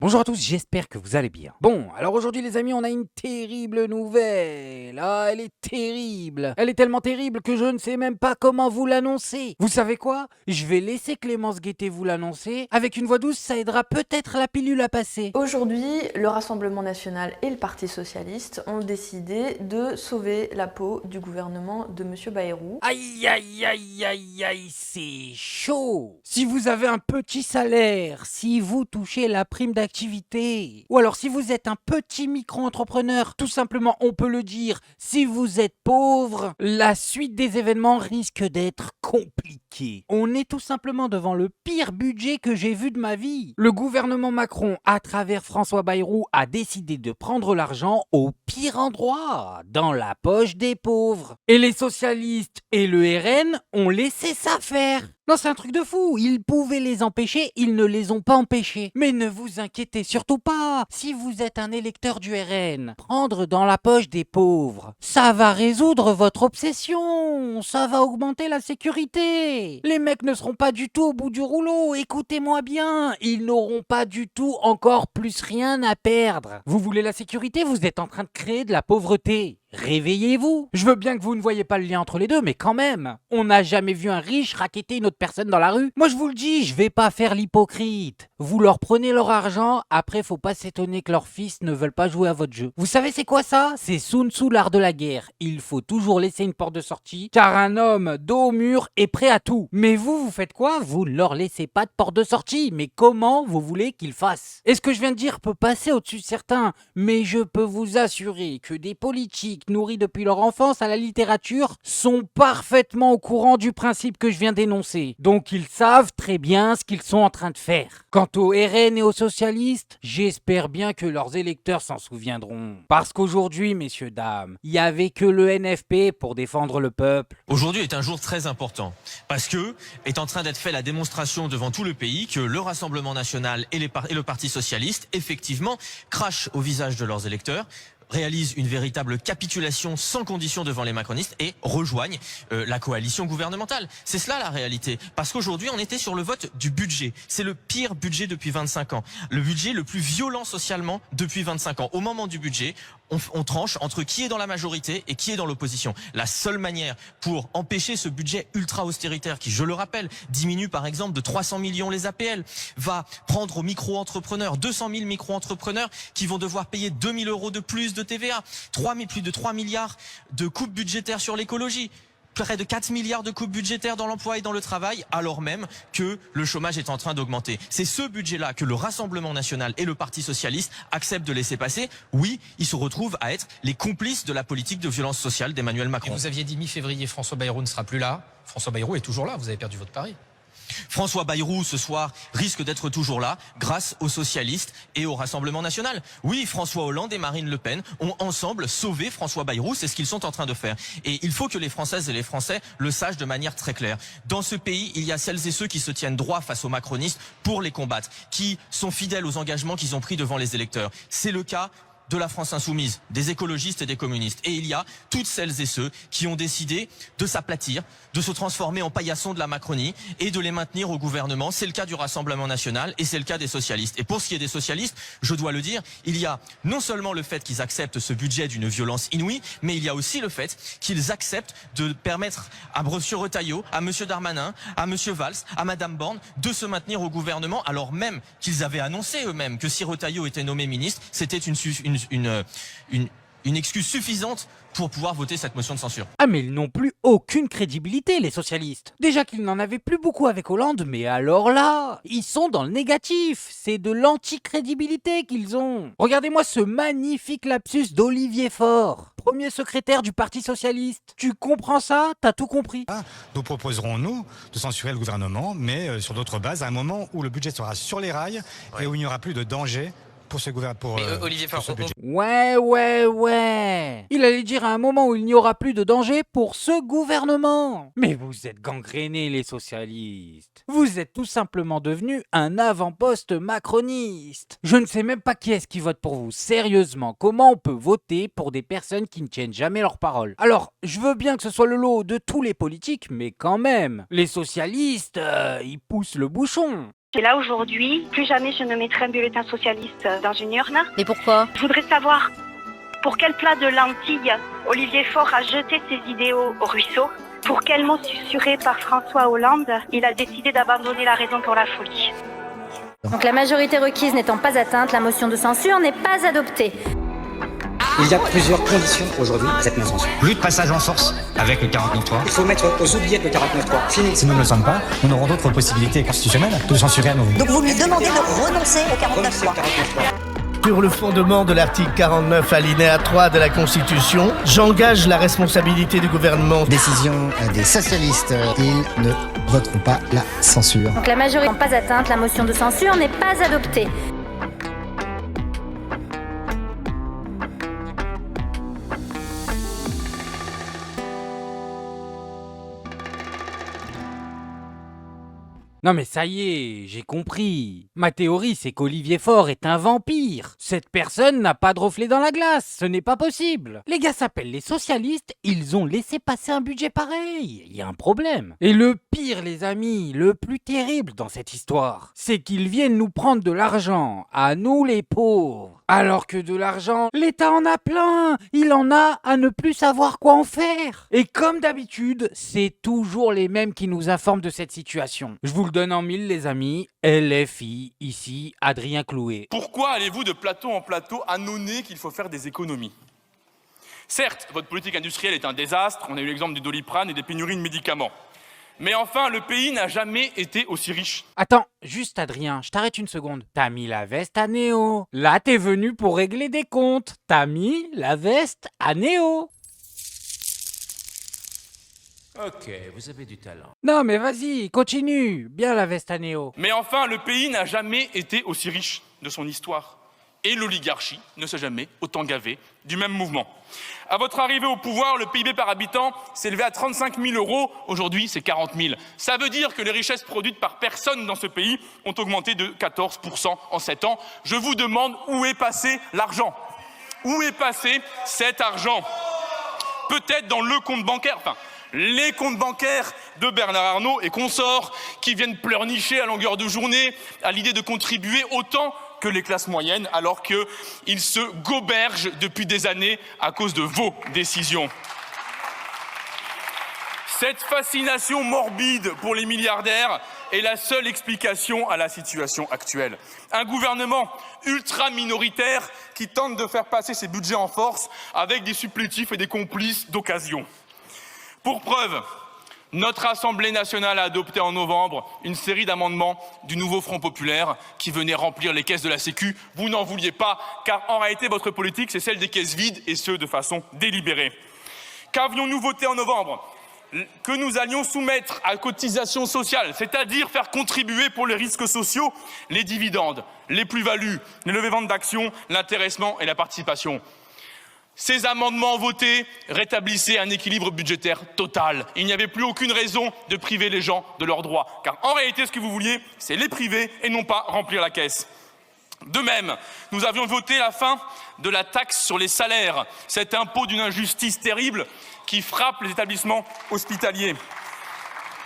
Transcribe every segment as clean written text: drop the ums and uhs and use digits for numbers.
Bonjour à tous, j'espère que vous allez bien. Bon, alors aujourd'hui les amis, on a une terrible nouvelle. Ah, elle est terrible. Elle est tellement terrible que je ne sais même pas comment vous l'annoncer. Vous savez quoi? Je vais laisser Clémence Guettet vous l'annoncer. Avec une voix douce, ça aidera peut-être la pilule à passer. Aujourd'hui, le Rassemblement national et le Parti socialiste ont décidé de sauver la peau du gouvernement de M. Bayrou. Aïe aïe aïe aïe aïe, c'est chaud. Si vous avez un petit salaire, si vous touchez la prime d'activité, ou alors si vous êtes un petit micro-entrepreneur, tout simplement on peut le dire, si vous êtes pauvre, la suite des événements risque d'être compliquée. On est tout simplement devant le pire budget que j'ai vu de ma vie. Le gouvernement Macron, à travers François Bayrou, a décidé de prendre l'argent au pire endroit, dans la poche des pauvres. Et les socialistes et le RN ont laissé ça faire. Non, c'est un truc de fou. Ils pouvaient les empêcher, ils ne les ont pas empêchés. Mais ne vous inquiétez surtout pas. Si vous êtes un électeur du RN, prendre dans la poche des pauvres, ça va résoudre votre obsession. Ça va augmenter la sécurité. Les mecs ne seront pas du tout au bout du rouleau. Écoutez-moi bien. Ils n'auront pas du tout encore plus rien à perdre. Vous voulez la sécurité? Vous êtes en train de créer de la pauvreté. Réveillez-vous. Je veux bien que vous ne voyez pas le lien entre les deux, mais quand même, on n'a jamais vu un riche racketter une autre personne dans la rue. Moi je vous le dis, je vais pas faire l'hypocrite. Vous leur prenez leur argent, après faut pas s'étonner que leurs fils ne veulent pas jouer à votre jeu. Vous savez c'est quoi ça? C'est Sun Tzu, l'art de la guerre. Il faut toujours laisser une porte de sortie, car un homme dos au mur est prêt à tout. Mais vous faites quoi? Vous ne leur laissez pas de porte de sortie. Mais comment vous voulez qu'ils fassent? Et ce que je viens de dire peut passer au-dessus de certains, mais je peux vous assurer que des politiques nourris depuis leur enfance à la littérature sont parfaitement au courant du principe que je viens d'énoncer. Donc ils savent très bien ce qu'ils sont en train de faire. Quant aux RN et aux socialistes, j'espère bien que leurs électeurs s'en souviendront. Parce qu'aujourd'hui, messieurs, dames, il n'y avait que le NFP pour défendre le peuple. Aujourd'hui est un jour très important parce que est en train d'être fait la démonstration devant tout le pays que le Rassemblement national et le Parti socialiste, effectivement, crachent au visage de leurs électeurs, réalisent une véritable capitulation sans condition devant les macronistes et rejoignent la coalition gouvernementale. C'est cela la réalité. Parce qu'aujourd'hui, on était sur le vote du budget. C'est le pire budget depuis 25 ans. Le budget le plus violent socialement depuis 25 ans. Au moment du budget, on tranche entre qui est dans la majorité et qui est dans l'opposition. La seule manière pour empêcher ce budget ultra-austéritaire qui, je le rappelle, diminue par exemple de 300 millions les APL, va prendre aux micro-entrepreneurs, 200 000 micro-entrepreneurs qui vont devoir payer 2 000 euros de plus de TVA, plus de 3 milliards de coupes budgétaires sur l'écologie, près de 4 milliards de coupes budgétaires dans l'emploi et dans le travail, alors même que le chômage est en train d'augmenter. C'est ce budget-là que le Rassemblement national et le Parti socialiste acceptent de laisser passer. Oui, ils se retrouvent à être les complices de la politique de violence sociale d'Emmanuel Macron. Et vous aviez dit mi-février, François Bayrou ne sera plus là. François Bayrou est toujours là, vous avez perdu votre pari. François Bayrou, ce soir, risque d'être toujours là grâce aux socialistes et au Rassemblement national. Oui, François Hollande et Marine Le Pen ont ensemble sauvé François Bayrou, c'est ce qu'ils sont en train de faire. Et il faut que les Françaises et les Français le sachent de manière très claire. Dans ce pays, il y a celles et ceux qui se tiennent droit face aux macronistes pour les combattre, qui sont fidèles aux engagements qu'ils ont pris devant les électeurs. C'est le cas de la France insoumise, des écologistes et des communistes. Et il y a toutes celles et ceux qui ont décidé de s'aplatir, de se transformer en paillassons de la Macronie et de les maintenir au gouvernement. C'est le cas du Rassemblement national et c'est le cas des socialistes. Et pour ce qui est des socialistes, je dois le dire, il y a non seulement le fait qu'ils acceptent ce budget d'une violence inouïe, mais il y a aussi le fait qu'ils acceptent de permettre à M. Retailleau, à M. Darmanin, à M. Valls, à Mme Borne de se maintenir au gouvernement, alors même qu'ils avaient annoncé eux-mêmes que si Retailleau était nommé ministre, c'était une excuse suffisante pour pouvoir voter cette motion de censure. Ah mais ils n'ont plus aucune crédibilité les socialistes. Déjà qu'ils n'en avaient plus beaucoup avec Hollande, mais alors là, ils sont dans le négatif. C'est de l'anti-crédibilité qu'ils ont. Regardez-moi ce magnifique lapsus d'Olivier Faure, premier secrétaire du Parti socialiste. Tu comprends ça? T'as tout compris? Nous proposerons, nous, de censurer le gouvernement, mais sur d'autres bases, à un moment où le budget sera sur les rails et où il n'y aura plus de danger pour ce gouvernement. Olivier Faure, Ouais. Il allait dire à un moment où il n'y aura plus de danger pour ce gouvernement. Mais vous êtes gangrénés les socialistes. Vous êtes tout simplement devenus un avant-poste macroniste. Je ne sais même pas qui est-ce qui vote pour vous. Sérieusement, comment on peut voter pour des personnes qui ne tiennent jamais leurs paroles? Alors, je veux bien que ce soit le lot de tous les politiques, mais quand même, les socialistes, ils poussent le bouchon. Et là aujourd'hui, plus jamais je ne mettrai un bulletin socialiste dans une urne. Mais pourquoi? Je voudrais savoir pour quel plat de lentilles Olivier Faure a jeté ses idéaux au ruisseau. Pour quel mot susurré par François Hollande il a décidé d'abandonner la raison pour la folie. Donc la majorité requise n'étant pas atteinte, la motion de censure n'est pas adoptée. Il y a plusieurs conditions aujourd'hui à cette non-censure. Plus de passage en force avec le 49.3. Il faut mettre aux oubliettes le 49.3. Fini. Si nous ne le sommes pas, nous n'aurons d'autres possibilités constitutionnelles de censurer à nouveau. Donc vous lui demandez de renoncer au 49.3. Sur le fondement de l'article 49 alinéa 3 de la Constitution, j'engage la responsabilité du gouvernement. Décision des socialistes, ils ne voteront pas la censure. Donc la majorité n'étant pas atteinte, la motion de censure n'est pas adoptée. Non mais ça y est, j'ai compris. Ma théorie, c'est qu'Olivier Faure est un vampire. Cette personne n'a pas de reflet dans la glace, ce n'est pas possible. Les gars s'appellent les socialistes, ils ont laissé passer un budget pareil. Il y a un problème. Et le pire, les amis, le plus terrible dans cette histoire, c'est qu'ils viennent nous prendre de l'argent, à nous les pauvres. Alors que de l'argent, l'État en a plein. Il en a à ne plus savoir quoi en faire. Et comme d'habitude, c'est toujours les mêmes qui nous informent de cette situation. Je vous le donne en mille, les amis. LFI, ici, Adrien Clouet. Pourquoi allez-vous de plateau en plateau annoncer qu'il faut faire des économies ? Certes, votre politique industrielle est un désastre. On a eu l'exemple du Doliprane et des pénuries de médicaments. Mais enfin, le pays n'a jamais été aussi riche. Attends, juste Adrien, je t'arrête une seconde. T'as mis la veste à Néo. Là, t'es venu pour régler des comptes. T'as mis la veste à Néo. Ok, vous avez du talent. Non mais vas-y, continue. Bien la veste à Néo. Mais enfin, le pays n'a jamais été aussi riche de son histoire. Et l'oligarchie ne s'est jamais autant gavée du même mouvement. À votre arrivée au pouvoir, le PIB par habitant s'élevait à 35 000 €. Aujourd'hui, c'est 40 000. Ça veut dire que les richesses produites par personne dans ce pays ont augmenté de 14% en 7 ans. Je vous demande où est passé l'argent ? Où est passé cet argent ? Peut-être dans le compte bancaire, enfin, les comptes bancaires de Bernard Arnault et consorts qui viennent pleurnicher à longueur de journée à l'idée de contribuer autant que les classes moyennes, alors qu'ils se gobergent depuis des années à cause de vos décisions. Cette fascination morbide pour les milliardaires est la seule explication à la situation actuelle. Un gouvernement ultra minoritaire qui tente de faire passer ses budgets en force avec des supplétifs et des complices d'occasion. Pour preuve, notre Assemblée nationale a adopté en novembre une série d'amendements du nouveau Front populaire qui venaient remplir les caisses de la Sécu. Vous n'en vouliez pas, car en réalité, votre politique, c'est celle des caisses vides, et ce, de façon délibérée. Qu'avions-nous voté en novembre ? Que nous allions soumettre à cotisation sociale, c'est-à-dire faire contribuer pour les risques sociaux les dividendes, les plus-values, les levées-ventes d'actions, l'intéressement et la participation. Ces amendements votés rétablissaient un équilibre budgétaire total. Il n'y avait plus aucune raison de priver les gens de leurs droits. Car en réalité, ce que vous vouliez, c'est les priver et non pas remplir la caisse. De même, nous avions voté la fin de la taxe sur les salaires, cet impôt d'une injustice terrible qui frappe les établissements hospitaliers.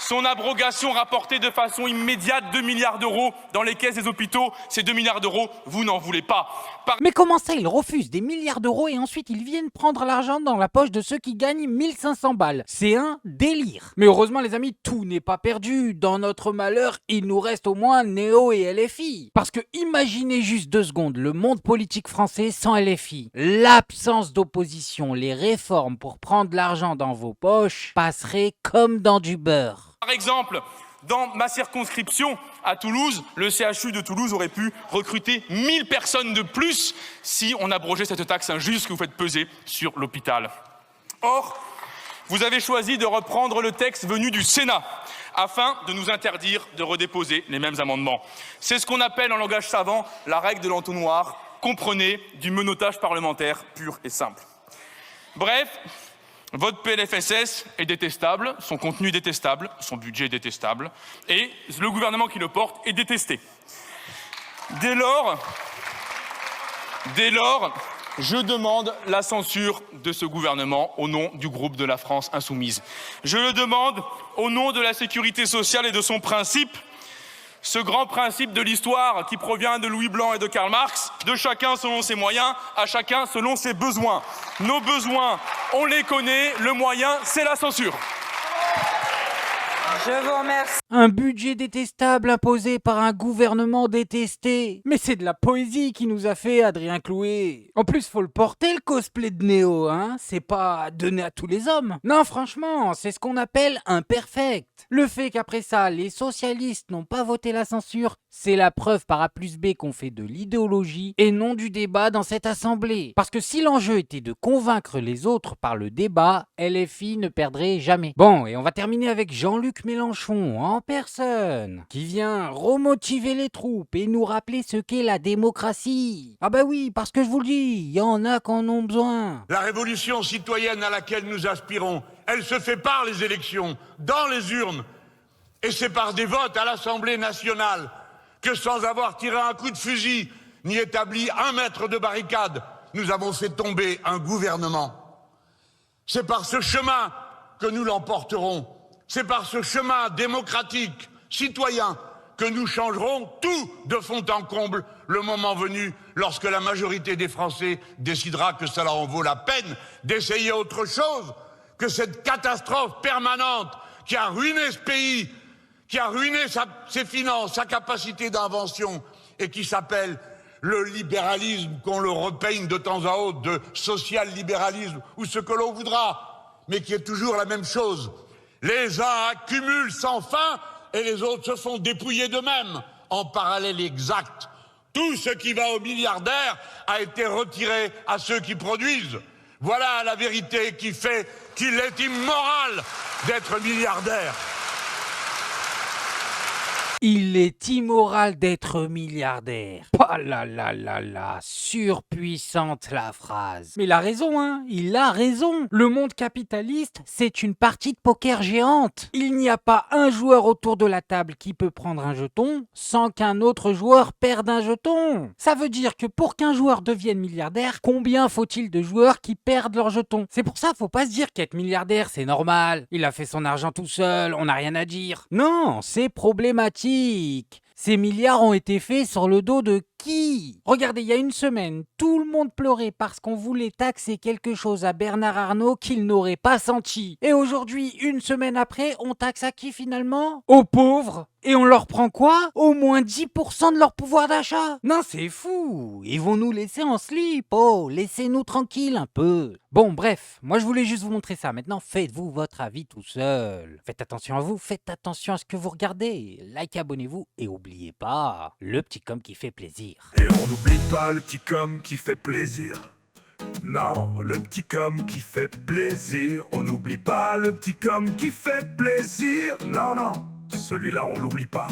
Son abrogation rapportait de façon immédiate 2 milliards d'euros dans les caisses des hôpitaux. Ces 2 milliards d'euros, vous n'en voulez pas. Mais comment ça, ils refusent des milliards d'euros et ensuite ils viennent prendre l'argent dans la poche de ceux qui gagnent 1500 balles? C'est un délire. Mais heureusement les amis, tout n'est pas perdu. Dans notre malheur, il nous reste au moins Néo et LFI. Parce que imaginez juste 2 secondes le monde politique français sans LFI. L'absence d'opposition, les réformes pour prendre l'argent dans vos poches passeraient comme dans du beurre. Par exemple, dans ma circonscription à Toulouse, le CHU de Toulouse aurait pu recruter 1000 personnes de plus si on abrogeait cette taxe injuste que vous faites peser sur l'hôpital. Or, vous avez choisi de reprendre le texte venu du Sénat afin de nous interdire de redéposer les mêmes amendements. C'est ce qu'on appelle en langage savant la règle de l'entonnoir, comprenez, du menottage parlementaire pur et simple. Bref, votre PLFSS est détestable, son contenu est détestable, son budget est détestable, et le gouvernement qui le porte est détesté. Dès lors, je demande la censure de ce gouvernement au nom du groupe de la France Insoumise. Je le demande au nom de la sécurité sociale et de son principe. ce grand principe de l'histoire qui provient de Louis Blanc et de Karl Marx, de chacun selon ses moyens, à chacun selon ses besoins. Nos besoins, on les connaît, le moyen, c'est la censure. Je vous remercie. Un budget détestable imposé par un gouvernement détesté. Mais c'est de la poésie qui nous a fait Adrien Clouet. En plus, faut le porter le cosplay de Néo, hein. C'est pas donné à tous les hommes. Non, franchement, c'est ce qu'on appelle imperfect. Le fait qu'après ça, les socialistes n'ont pas voté la censure, c'est la preuve par A plus B qu'on fait de l'idéologie et non du débat dans cette assemblée. Parce que si l'enjeu était de convaincre les autres par le débat, LFI ne perdrait jamais. Bon, et on va terminer avec Jean-Luc Mélenchon en personne, qui vient remotiver les troupes et nous rappeler ce qu'est la démocratie. Ah bah oui, parce que je vous le dis, il y en a qui en ont besoin. La révolution citoyenne à laquelle nous aspirons, elle se fait par les élections, dans les urnes. Et c'est par des votes à l'Assemblée nationale que, sans avoir tiré un coup de fusil, ni établi 1 mètre de barricade, nous avons fait tomber un gouvernement. C'est par ce chemin que nous l'emporterons. C'est par ce chemin démocratique, citoyen, que nous changerons tout de fond en comble le moment venu, lorsque la majorité des Français décidera que cela en vaut la peine d'essayer autre chose que cette catastrophe permanente qui a ruiné ce pays, qui a ruiné ses finances, sa capacité d'invention, et qui s'appelle le libéralisme, qu'on le repeigne de temps à autre de social-libéralisme, ou ce que l'on voudra, mais qui est toujours la même chose. Les uns accumulent sans fin et les autres se font dépouiller d'eux-mêmes. En parallèle exact, tout ce qui va aux milliardaires a été retiré à ceux qui produisent. Voilà la vérité qui fait qu'il est immoral d'être milliardaire. Il est immoral d'être milliardaire. Oh là là là là, surpuissante la phrase. Mais il a raison, hein, il a raison. Le monde capitaliste, c'est une partie de poker géante. Il n'y a pas un joueur autour de la table qui peut prendre un jeton sans qu'un autre joueur perde un jeton. Ça veut dire que pour qu'un joueur devienne milliardaire, combien faut-il de joueurs qui perdent leur jeton? C'est pour ça, faut pas se dire qu'être milliardaire, c'est normal. Il a fait son argent tout seul, on n'a rien à dire. Non, c'est problématique. Ces milliards ont été faits sur le dos de qui? Regardez, il y a une semaine, tout le monde pleurait parce qu'on voulait taxer quelque chose à Bernard Arnault qu'il n'aurait pas senti. Et aujourd'hui, une semaine après, on taxe à qui finalement? Aux pauvres. Et on leur prend quoi? Au moins 10% de leur pouvoir d'achat. Non, c'est fou. Ils vont nous laisser en slip. Oh, laissez-nous tranquilles un peu. Bon, bref, moi je voulais juste vous montrer ça. Maintenant, faites-vous votre avis tout seul. Faites attention à vous, faites attention à ce que vous regardez. Likez, abonnez-vous et oubliez pas, le petit com qui fait plaisir. Et on n'oublie pas le petit com qui fait plaisir. Non, le petit com qui fait plaisir. On n'oublie pas le petit com qui fait plaisir. Non, non, celui-là on l'oublie pas.